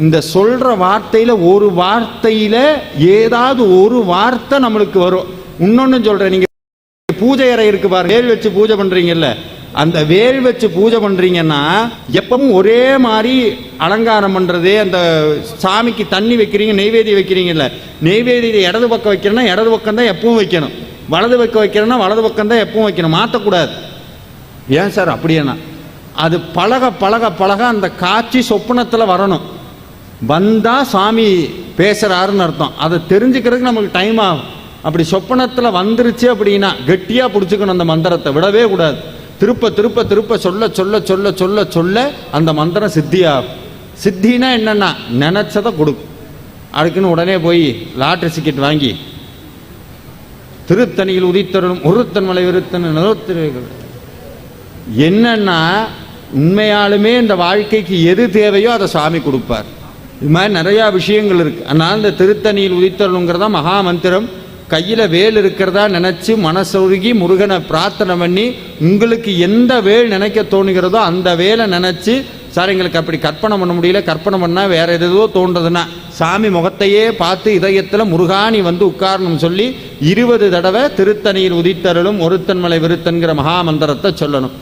இந்த சொல்ற வார்த்தையில ஒரு வார்த்தையில ஏதாவது ஒரு வார்த்தை நம்மளுக்கு வரும். இன்னொன்னு சொல்றேன், நீங்க பூஜை அறை இருக்கு பாருங்க, வேல் வச்சு பூஜை பண்றீங்கல்ல, அந்த வேல் வச்சு பூஜை பண்றீங்கன்னா எப்பவும் ஒரே மாதிரி அலங்காரம் பண்றது, அந்த சாமிக்கு தண்ணி வைக்கிறீங்க, நெய்வேதியம் வைக்கிறீங்கல்ல, நெய்வேதியை இடது பக்கம் வைக்கிறேன்னா இடது பக்கம் தான் எப்பவும் வைக்கணும், வலது பக்கம் வைக்கிறேன்னா வலது பக்கம் தான் எப்பவும் வைக்கணும், மாற்றக்கூடாது. ஏன் சார் அப்படின்னா, அது பழக பழக பழக அந்த காட்சி சொப்பனத்தில் வரணும். வந்தா சாமி பேசுறாருன்னு அர்த்தம். அதை தெரிஞ்சுக்கிறதுக்கு நமக்கு டைம் ஆகும். அப்படி சொப்பனத்தில் வந்துருச்சு அப்படின்னா கெட்டியா பிடிச்சிக்கணும், அந்த மந்திரத்தை விடவே கூடாது. திருப்ப திருப்ப திருப்ப சொல்ல சொல்ல சொல்ல சொல்ல சொல்ல அந்த மந்திரம் சித்தியாகும். சித்தினா என்னன்னா நினைச்சதை கொடுக்கும். அதுக்குன்னு உடனே போய் லாட்டரி டிக்கெட் வாங்கி திருத்தணியில் உதித்தரும் ஒருத்தன் மலை விருத்தன் நிறுத்திருக்கிறது என்னன்னா, உண்மையாலுமே இந்த வாழ்க்கைக்கு எது தேவையோ அதை சாமி கொடுப்பார். இது மாதிரி நிறையா விஷயங்கள் இருக்கு. அதனால் இந்த திருத்தணியில் உதித்தருங்கிறதா மகா மந்திரம். கையில் வேல் இருக்கிறதா நினச்சி மனசொருகி முருகனை பிரார்த்தனை பண்ணி உங்களுக்கு எந்த வேல் நினைக்க தோணுகிறதோ அந்த வேலை நினச்சி, சார் எங்களுக்கு அப்படி கற்பனை பண்ண முடியல, கற்பனை பண்ணால் வேற எதோ தோன்றதுன்னா சாமி முகத்தையே பார்த்து இதயத்தில் முருகானி வந்து உட்காரணும் சொல்லி 20 தடவை திருத்தணியில் உதித்தருளும் ஒருத்தன் மலை விருத்தன்கிற மகா மந்திரத்தை சொல்லணும்.